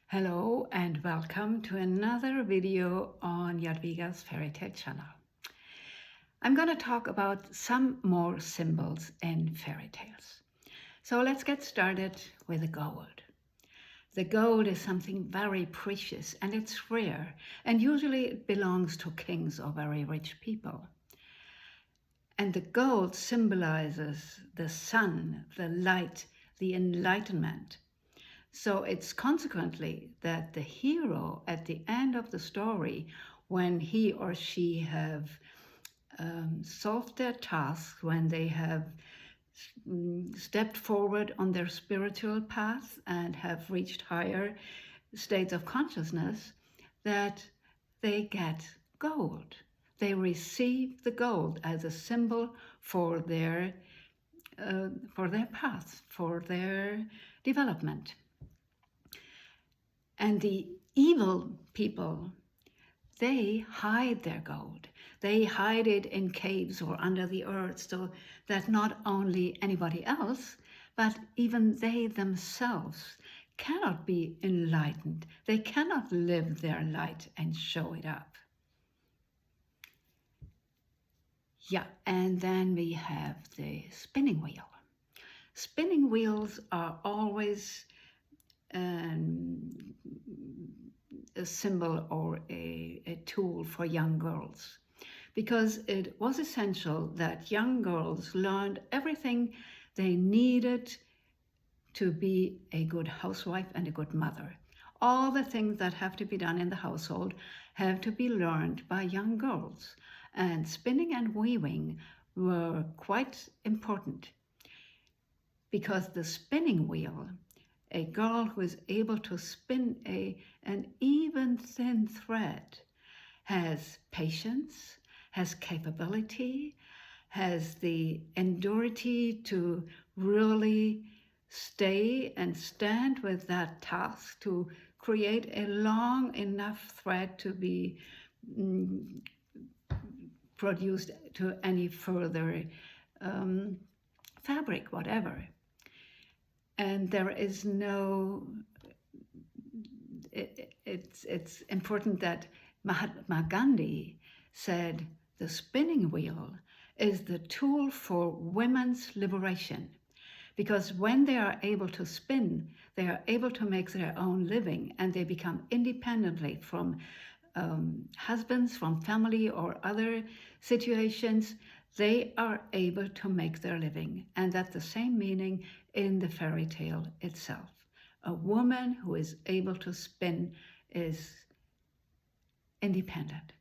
Hello and welcome to another video on Jadwiga's Fairy Tale channel. I'm going to talk about some more symbols in fairy tales. So let's get started with the gold. The gold is something very precious and it's rare, and usually it belongs to kings or very rich people. And the gold symbolizes the sun, the light, the enlightenment. So it's consequently that the hero at the end of the story, when he or she have solved their task, when they have stepped forward on their spiritual path and have reached higher states of consciousness, that they get gold. They receive the gold as a symbol for their path, for their development. And the evil people, they hide their gold. They hide it in caves or under the earth so that not only anybody else, but even they themselves cannot be enlightened. They cannot live their light and show it up. Yeah, and then we have the spinning wheel. Spinning wheels are always a symbol or a tool for young girls, because it was essential that young girls learned everything they needed to be a good housewife and a good mother. All the things that have to be done in the household have to be learned by young girls, and spinning and weaving were quite important, because the spinning wheel, a girl who is able to spin an even thin thread, has patience, has capability, has the endurance to really stay and stand with that task to create a long enough thread to be produced to any further fabric, whatever. And there is no, it's important that Mahatma Gandhi said the spinning wheel is the tool for women's liberation, because when they are able to spin, they are able to make their own living, and they become independently from husbands, from family or other situations. They are able to make their living, and that's the same meaning in the fairy tale itself. A woman who is able to spin is independent.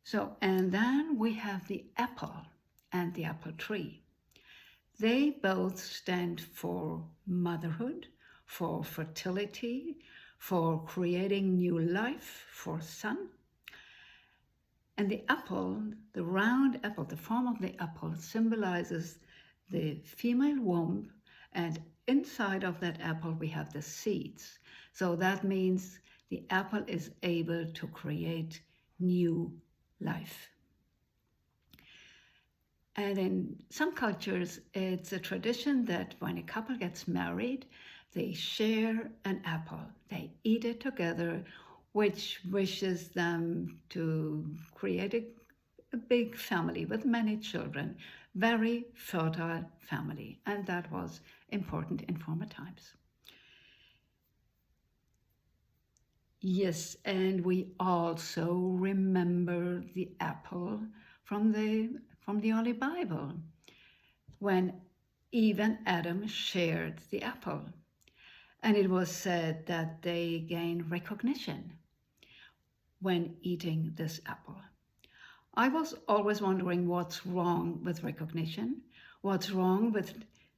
So, and then we have the apple and the apple tree. They both stand for motherhood, for fertility, for creating new life, for sun. And the apple, the round apple, the form of the apple symbolizes the female womb, and inside of that apple we have the seeds. So that means the apple is able to create new life. And in some cultures, it's a tradition that when a couple gets married, they share an apple. They eat it together, which wishes them to create a big family with many children, very fertile family. And that was important in former times. Yes, and we also remember the apple from the Holy Bible, when Eve and Adam shared the apple. And it was said that they gained recognition when eating this apple. I was always wondering what's wrong with recognition, what's wrong with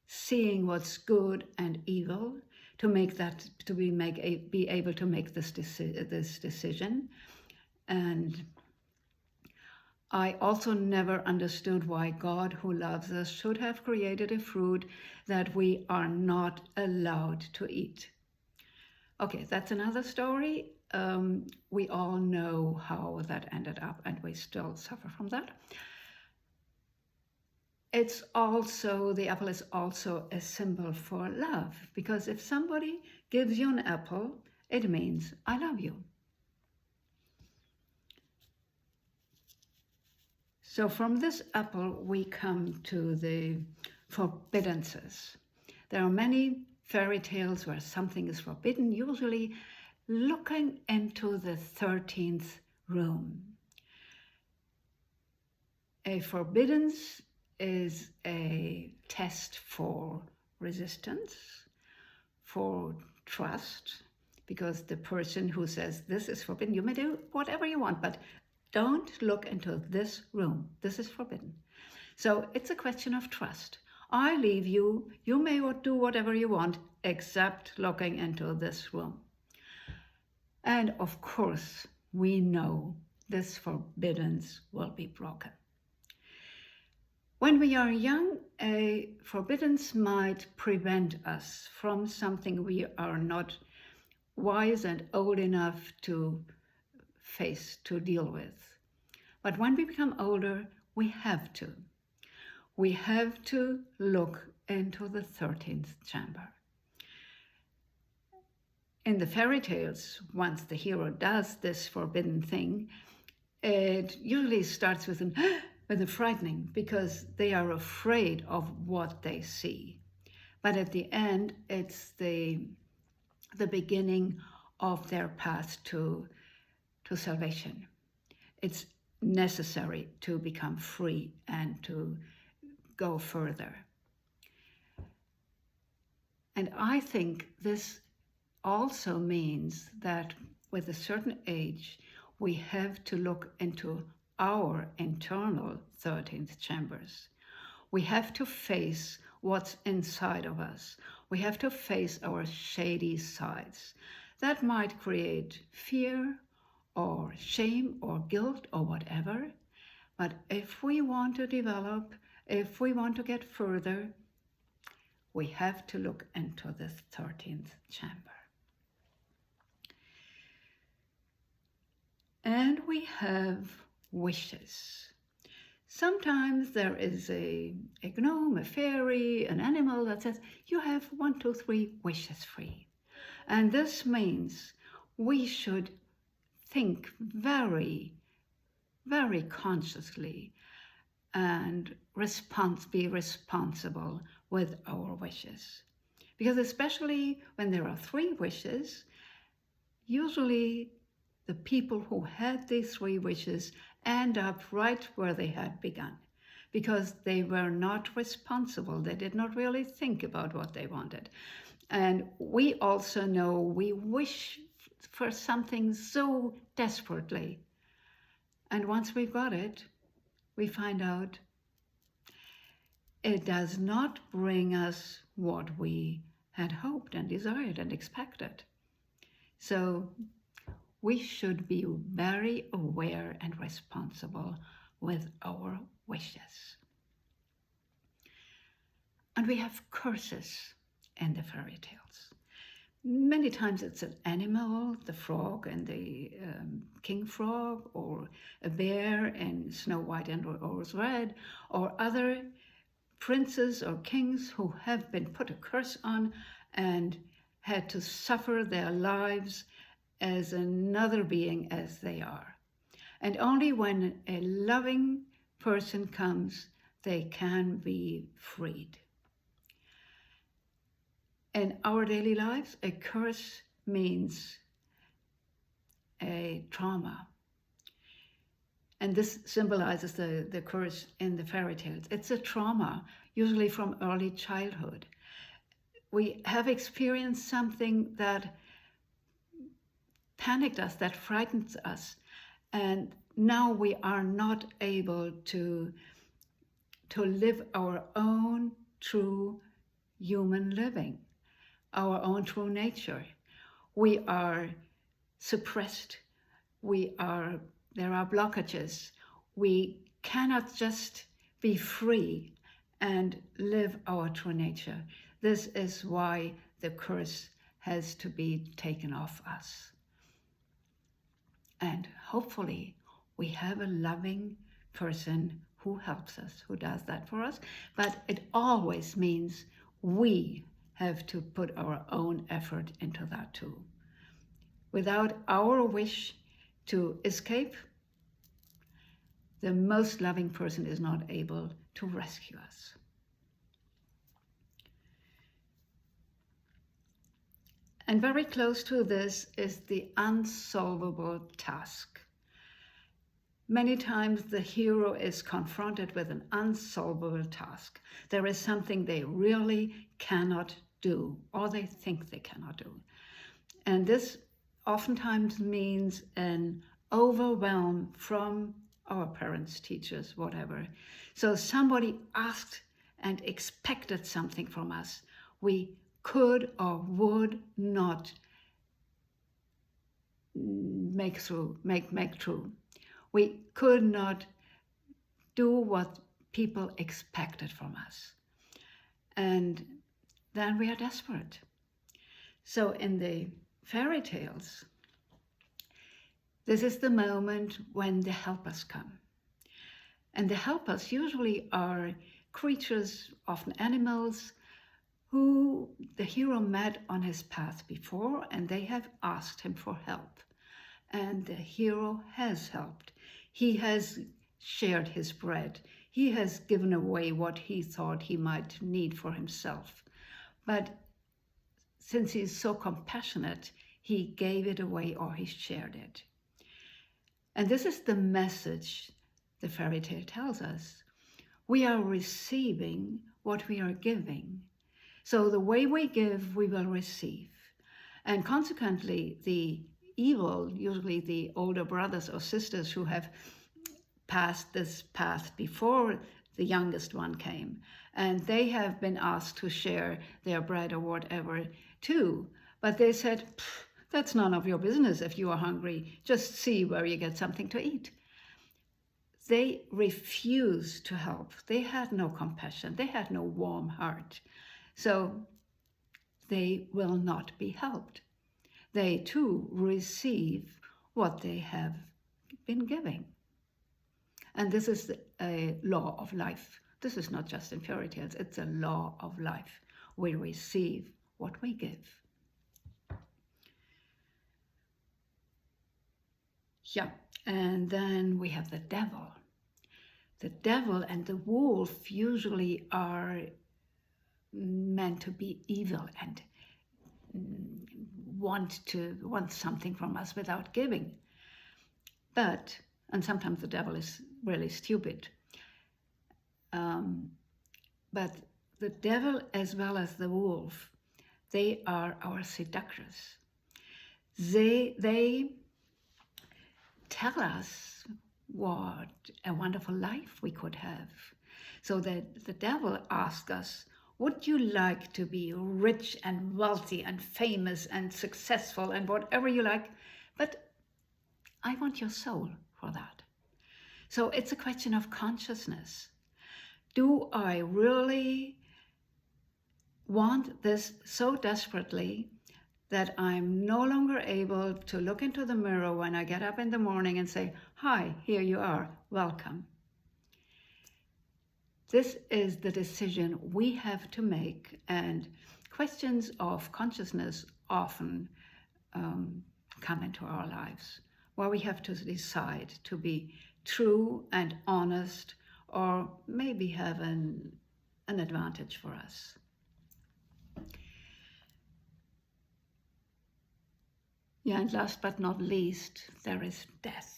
seeing what's good and evil, to make that, to be able to make this decision. And I also never understood why God, who loves us, should have created a fruit that we are not allowed to eat. Okay, that's another story. We all know how that ended up, and we still suffer from that. It's also, the apple is also a symbol for love, because if somebody gives you an apple, it means I love you. So from this apple, we come to the forbiddances. There are many fairy tales where something is forbidden, usually looking into the 13th room. A forbiddance is a test for resistance, for trust, because the person who says this is forbidden, you may do whatever you want, but don't look into this room. This is forbidden. So it's a question of trust. I leave you. You may do whatever you want, except looking into this room. And of course, we know this forbiddance will be broken. When we are young, a forbiddance might prevent us from something we are not wise and old enough to face, to deal with. But when we become older, we have to. We have to look into the 13th chamber. In the fairy tales, once the hero does this forbidden thing, it usually starts with a frightening, because they are afraid of what they see. But at the end, it's the beginning of their path to salvation. It's necessary to become free and to go further. And I think this also means that with a certain age, we have to look into our internal 13th chambers. We have to face what's inside of us. We have to face our shady sides. That might create fear or shame or guilt or whatever. But if we want to develop, if we want to get further, we have to look into this 13th chamber. And we have wishes. Sometimes there is a gnome, a fairy, an animal that says, you have 1, 2, 3 wishes free. And this means we should think very, very consciously and be responsible with our wishes. Because especially when there are 3 wishes, usually the people who had these 3 wishes end up right where they had begun, because they were not responsible. They did not really think about what they wanted. And we also know we wish for something so desperately. And once we've got it, we find out it does not bring us what we had hoped and desired and expected. So we should be very aware and responsible with our wishes. And we have curses in the fairy tales. Many times it's an animal, the frog and the king frog, or a bear in Snow White and Rose Red, or other princes or kings who have been put a curse on and had to suffer their lives as another being as they are. And only when a loving person comes, they can be freed. In our daily lives, a curse means a trauma. And this symbolizes the curse in the fairy tales. It's a trauma, usually from early childhood. We have experienced something that panicked us, that frightened us, and now we are not able to live our own true human living, our own true nature. We are suppressed. There are blockages. We cannot just be free and live our true nature. This is why the curse has to be taken off us. And hopefully we have a loving person who helps us, who does that for us, but it always means we have to put our own effort into that too. Without our wish to escape, the most loving person is not able to rescue us. And very close to this is the unsolvable task. Many times the hero is confronted with an unsolvable task. There is something they really cannot do, or they think they cannot do. And this oftentimes means an overwhelm from our parents, teachers, whatever. So somebody asked and expected something from us we could or would not make true. We could not do what people expected from us. And then we are desperate. So in the fairy tales, this is the moment when the helpers come. And the helpers usually are creatures, often animals, who the hero met on his path before, and they have asked him for help. And the hero has helped. He has shared his bread. He has given away what he thought he might need for himself. But since he's so compassionate, he gave it away or he shared it. And this is the message the fairy tale tells us. We are receiving what we are giving. So the way we give, we will receive. And consequently, the evil, usually the older brothers or sisters who have passed this path before the youngest one came, and they have been asked to share their bread or whatever too. But they said, that's none of your business if you are hungry. Just see where you get something to eat. They refused to help. They had no compassion. They had no warm heart. So they will not be helped. They too receive what they have been giving. And this is a law of life. This is not just in fairy tales, it's a law of life. We receive what we give. Yeah, and then we have the devil. The devil and the wolf usually are meant to be evil and want something from us without giving. And sometimes the devil is really stupid. But the devil as well as the wolf, they are our seductors. They tell us what a wonderful life we could have. So that the devil asks us, would you like to be rich and wealthy and famous and successful and whatever you like? But I want your soul for that. So it's a question of consciousness. Do I really want this so desperately that I'm no longer able to look into the mirror when I get up in the morning and say, hi, here you are, welcome. This is the decision we have to make, and questions of consciousness often come into our lives, where we have to decide to be true and honest, or maybe have an advantage for us. Yeah, and last but not least, there is death.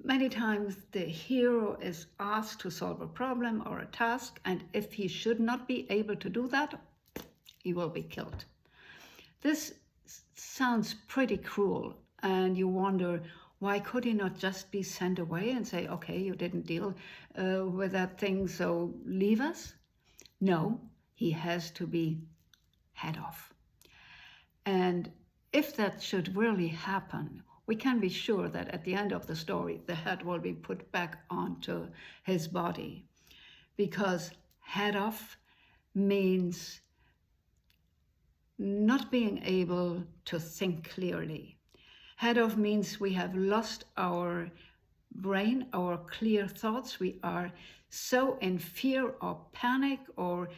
Many times the hero is asked to solve a problem or a task, and if he should not be able to do that, he will be killed. This sounds pretty cruel, and you wonder, why could he not just be sent away and say, okay, you didn't deal with that thing, so leave us? No, he has to be head off. And if that should really happen, we can be sure that at the end of the story, the head will be put back onto his body, because head off means not being able to think clearly. Head off means we have lost our brain, our clear thoughts. We are so in fear or panic or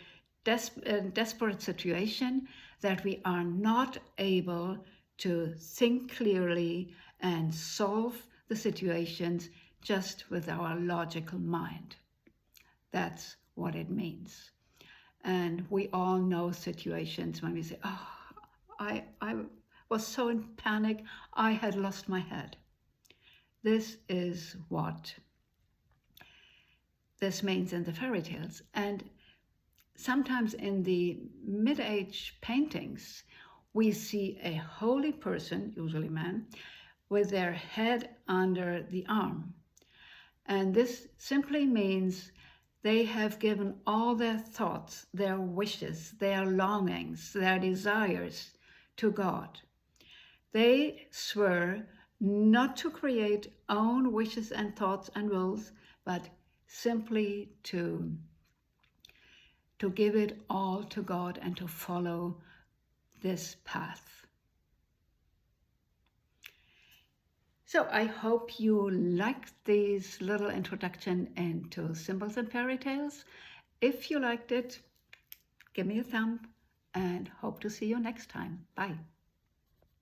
desperate situation that we are not able to think clearly and solve the situations just with our logical mind. That's what it means. And we all know situations when we say, oh, I was so in panic, I had lost my head. This is what this means in the fairy tales. And sometimes in the mid-age paintings, we see a holy person, usually man, with their head under the arm. And this simply means they have given all their thoughts, their wishes, their longings, their desires to God. They swear not to create own wishes and thoughts and wills, but simply to give it all to God and to follow this path. So I hope you liked this little introduction into symbols and fairy tales. If you liked it, give me a thumb and hope to see you next time. Bye.